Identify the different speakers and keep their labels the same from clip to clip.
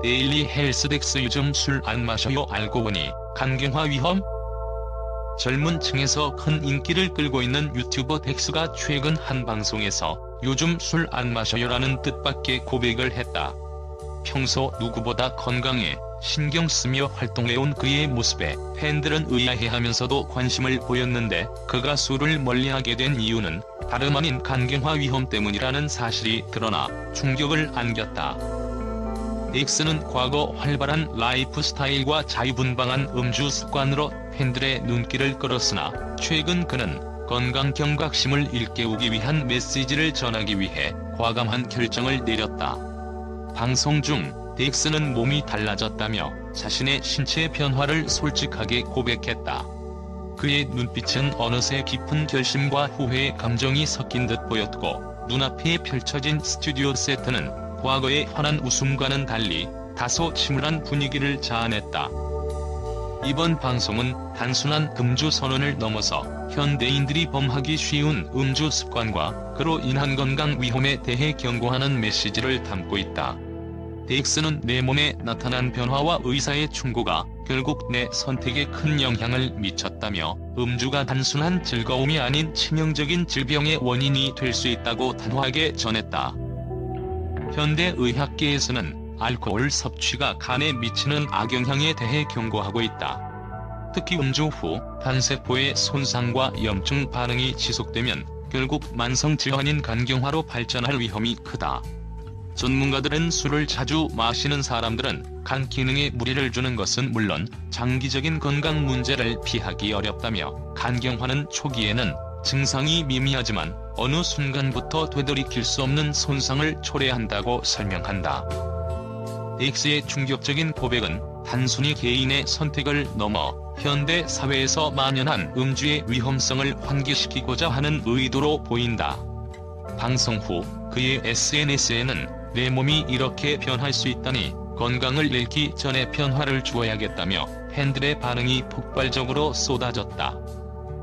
Speaker 1: 데일리 헬스덱스 요즘 술 안 마셔요 알고 보니 간경화 위험? 젊은 층에서 큰 인기를 끌고 있는 유튜버 덱스가 최근 한 방송에서 요즘 술 안 마셔요라는 뜻밖의 고백을 했다. 평소 누구보다 건강에 신경 쓰며 활동해온 그의 모습에 팬들은 의아해하면서도 관심을 보였는데 그가 술을 멀리하게 된 이유는 다름 아닌 간경화 위험 때문이라는 사실이 드러나 충격을 안겼다. 덱스는 과거 활발한 라이프 스타일과 자유분방한 음주 습관으로 팬들의 눈길을 끌었으나 최근 그는 건강 경각심을 일깨우기 위한 메시지를 전하기 위해 과감한 결정을 내렸다. 방송 중 덱스는 몸이 달라졌다며 자신의 신체 변화를 솔직하게 고백했다. 그의 눈빛은 어느새 깊은 결심과 후회의 감정이 섞인 듯 보였고 눈앞에 펼쳐진 스튜디오 세트는 과거의 환한 웃음과는 달리 다소 침울한 분위기를 자아냈다. 이번 방송은 단순한 금주 선언을 넘어서 현대인들이 범하기 쉬운 음주 습관과 그로 인한 건강 위험에 대해 경고하는 메시지를 담고 있다. 덱스는 내 몸에 나타난 변화와 의사의 충고가 결국 내 선택에 큰 영향을 미쳤다며 음주가 단순한 즐거움이 아닌 치명적인 질병의 원인이 될 수 있다고 단호하게 전했다. 현대의학계에서는 알코올 섭취가 간에 미치는 악영향에 대해 경고하고 있다. 특히 음주 후 간세포의 손상과 염증 반응이 지속되면 결국 만성 질환인 간경화로 발전할 위험이 크다. 전문가들은 술을 자주 마시는 사람들은 간 기능에 무리를 주는 것은 물론 장기적인 건강 문제를 피하기 어렵다며 간경화는 초기에는 증상이 미미하지만 어느 순간부터 되돌이킬 수 없는 손상을 초래한다고 설명한다. 덱스의 충격적인 고백은 단순히 개인의 선택을 넘어 현대 사회에서 만연한 음주의 위험성을 환기시키고자 하는 의도로 보인다. 방송 후 그의 SNS에는 내 몸이 이렇게 변할 수 있다니 건강을 잃기 전에 변화를 주어야겠다며 팬들의 반응이 폭발적으로 쏟아졌다.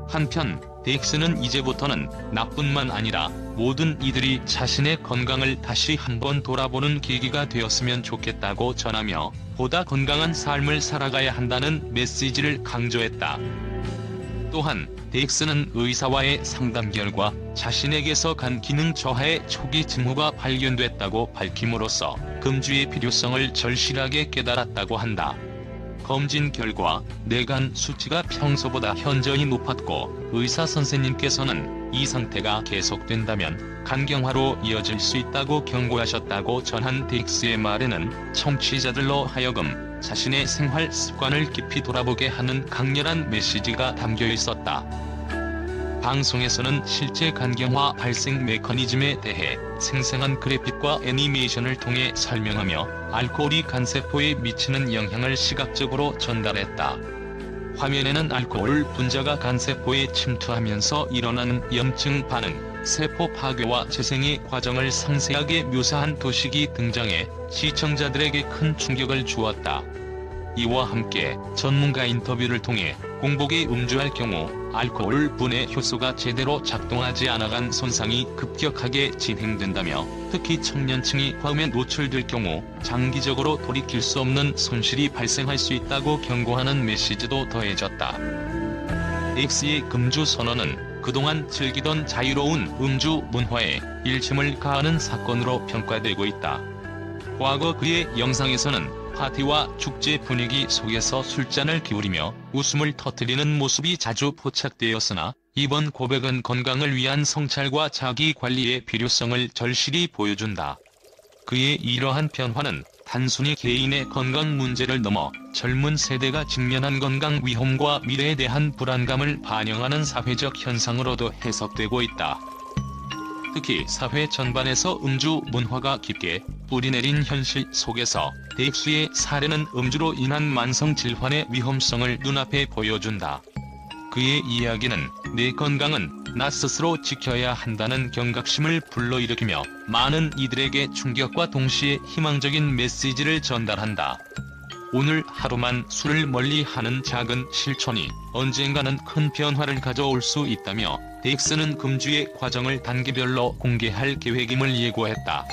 Speaker 1: 한편 덱스는 이제부터는 나뿐만 아니라 모든 이들이 자신의 건강을 다시 한번 돌아보는 계기가 되었으면 좋겠다고 전하며 보다 건강한 삶을 살아가야 한다는 메시지를 강조했다. 또한 덱스는 의사와의 상담 결과 자신에게서 간 기능 저하의 초기 징후가 발견됐다고 밝힘으로써 금주의 필요성을 절실하게 깨달았다고 한다. 검진 결과 뇌간 수치가 평소보다 현저히 높았고 의사 선생님께서는 이 상태가 계속된다면 간경화로 이어질 수 있다고 경고하셨다고 전한 덱스의 말에는 청취자들로 하여금 자신의 생활 습관을 깊이 돌아보게 하는 강렬한 메시지가 담겨 있었다. 방송에서는 실제 간경화 발생 메커니즘에 대해 생생한 그래픽과 애니메이션을 통해 설명하며 알코올이 간세포에 미치는 영향을 시각적으로 전달했다. 화면에는 알코올 분자가 간세포에 침투하면서 일어나는 염증 반응, 세포 파괴와 재생의 과정을 상세하게 묘사한 도식이 등장해 시청자들에게 큰 충격을 주었다. 이와 함께 전문가 인터뷰를 통해 공복에 음주할 경우 알코올 분해 효소가 제대로 작동하지 않아간 손상이 급격하게 진행된다며 특히 청년층이 과음에 노출될 경우 장기적으로 돌이킬 수 없는 손실이 발생할 수 있다고 경고하는 메시지도 더해졌다. 덱스의 금주 선언은 그동안 즐기던 자유로운 음주 문화에 일침을 가하는 사건으로 평가되고 있다. 과거 그의 영상에서는 파티와 축제 분위기 속에서 술잔을 기울이며 웃음을 터뜨리는 모습이 자주 포착되었으나 이번 고백은 건강을 위한 성찰과 자기관리의 필요성을 절실히 보여준다. 그의 이러한 변화는 단순히 개인의 건강 문제를 넘어 젊은 세대가 직면한 건강 위험과 미래에 대한 불안감을 반영하는 사회적 현상으로도 해석되고 있다. 특히 사회 전반에서 음주 문화가 깊게 뿌리내린 현실 속에서 덱스의 사례는 음주로 인한 만성 질환의 위험성을 눈앞에 보여준다. 그의 이야기는 내 건강은 나 스스로 지켜야 한다는 경각심을 불러일으키며 많은 이들에게 충격과 동시에 희망적인 메시지를 전달한다. 오늘 하루만 술을 멀리하는 작은 실천이 언젠가는 큰 변화를 가져올 수 있다며 덱스는 금주의 과정을 단계별로 공개할 계획임을 예고했다.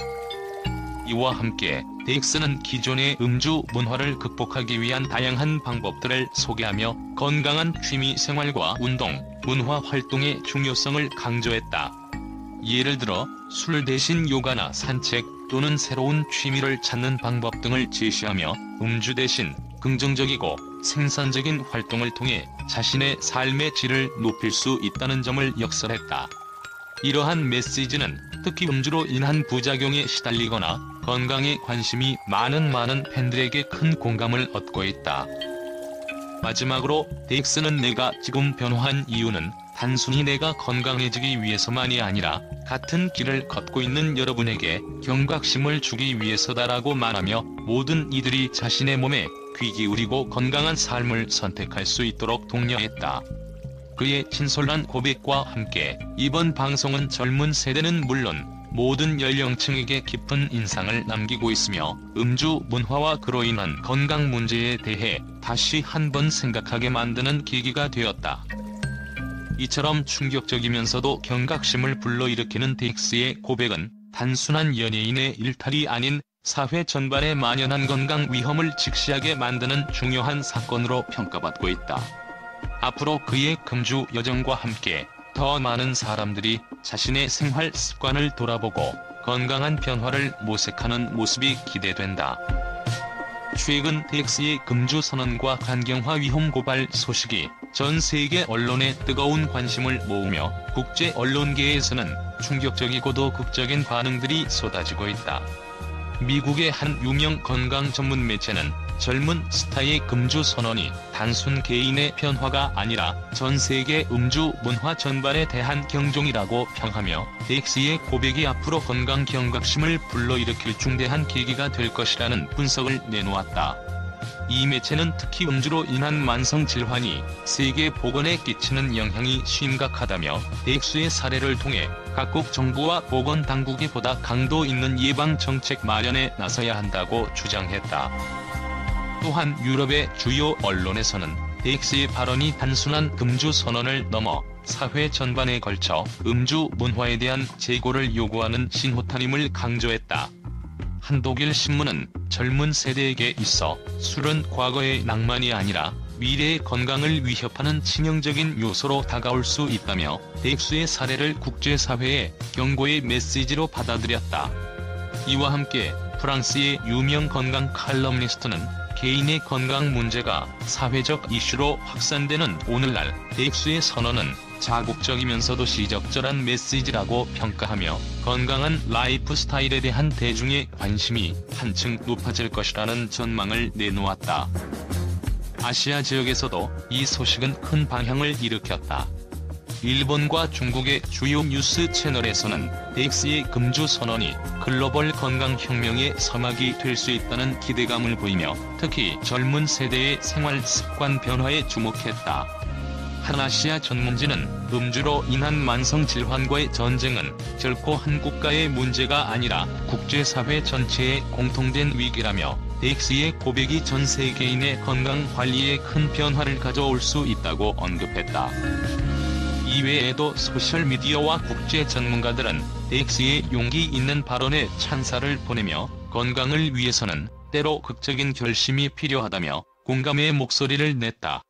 Speaker 1: 이와 함께 덱스는 기존의 음주 문화를 극복하기 위한 다양한 방법들을 소개하며 건강한 취미 생활과 운동, 문화 활동의 중요성을 강조했다. 예를 들어 술 대신 요가나 산책 또는 새로운 취미를 찾는 방법 등을 제시하며 음주 대신 긍정적이고 생산적인 활동을 통해 자신의 삶의 질을 높일 수 있다는 점을 역설했다. 이러한 메시지는 특히 음주로 인한 부작용에 시달리거나 건강에 관심이 많은 팬들에게 큰 공감을 얻고 있다. 마지막으로 덱스는 내가 지금 변화한 이유는 단순히 내가 건강해지기 위해서만이 아니라 같은 길을 걷고 있는 여러분에게 경각심을 주기 위해서다라고 말하며 모든 이들이 자신의 몸에 귀 기울이고 건강한 삶을 선택할 수 있도록 독려했다. 그의 진솔한 고백과 함께 이번 방송은 젊은 세대는 물론 모든 연령층에게 깊은 인상을 남기고 있으며 음주 문화와 그로 인한 건강 문제에 대해 다시 한번 생각하게 만드는 계기가 되었다. 이처럼 충격적이면서도 경각심을 불러일으키는 덱스의 고백은 단순한 연예인의 일탈이 아닌 사회 전반에 만연한 건강 위험을 직시하게 만드는 중요한 사건으로 평가받고 있다. 앞으로 그의 금주 여정과 함께 더 많은 사람들이 자신의 생활 습관을 돌아보고 건강한 변화를 모색하는 모습이 기대된다. 최근 덱스의 금주 선언과 간경화 위험 고발 소식이 전 세계 언론에 뜨거운 관심을 모으며 국제 언론계에서는 충격적이고도 극적인 반응들이 쏟아지고 있다. 미국의 한 유명 건강 전문 매체는 젊은 스타의 금주 선언이 단순 개인의 변화가 아니라 전 세계 음주 문화 전반에 대한 경종이라고 평하며 덱스의 고백이 앞으로 건강 경각심을 불러일으킬 중대한 계기가 될 것이라는 분석을 내놓았다. 이 매체는 특히 음주로 인한 만성 질환이 세계 보건에 끼치는 영향이 심각하다며 덱스의 사례를 통해 각국 정부와 보건 당국이 보다 강도 있는 예방 정책 마련에 나서야 한다고 주장했다. 또한 유럽의 주요 언론에서는 덱스의 발언이 단순한 금주 선언을 넘어 사회 전반에 걸쳐 음주 문화에 대한 재고를 요구하는 신호탄임을 강조했다. 한 독일 신문은 젊은 세대에게 있어 술은 과거의 낭만이 아니라 미래의 건강을 위협하는 치명적인 요소로 다가올 수 있다며 덱스의 사례를 국제사회의 경고의 메시지로 받아들였다. 이와 함께 프랑스의 유명 건강 칼럼니스트는 개인의 건강 문제가 사회적 이슈로 확산되는 오늘날 덱스의 선언은 자국적이면서도 시적절한 메시지라고 평가하며 건강한 라이프 스타일에 대한 대중의 관심이 한층 높아질 것이라는 전망을 내놓았다. 아시아 지역에서도 이 소식은 큰 반향을 일으켰다. 일본과 중국의 주요 뉴스 채널에서는 덱스의 금주 선언이 글로벌 건강혁명의 서막이 될 수 있다는 기대감을 보이며 특히 젊은 세대의 생활 습관 변화에 주목했다. 한 아시아 전문지는 음주로 인한 만성 질환과의 전쟁은 결코 한 국가의 문제가 아니라 국제사회 전체의 공통된 위기라며 덱스의 고백이 전 세계인의 건강관리에 큰 변화를 가져올 수 있다고 언급했다. 이외에도 소셜미디어와 국제 전문가들은 덱스의 용기 있는 발언에 찬사를 보내며 건강을 위해서는 때로 극적인 결심이 필요하다며 공감의 목소리를 냈다.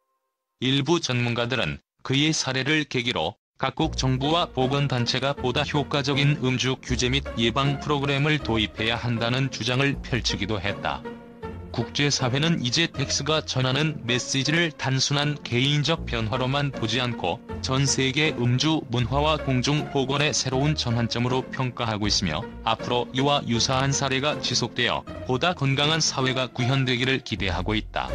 Speaker 1: 일부 전문가들은 그의 사례를 계기로 각국 정부와 보건단체가 보다 효과적인 음주 규제 및 예방 프로그램을 도입해야 한다는 주장을 펼치기도 했다. 국제사회는 이제 덱스가 전하는 메시지를 단순한 개인적 변화로만 보지 않고 전 세계 음주 문화와 공중보건의 새로운 전환점으로 평가하고 있으며 앞으로 이와 유사한 사례가 지속되어 보다 건강한 사회가 구현되기를 기대하고 있다.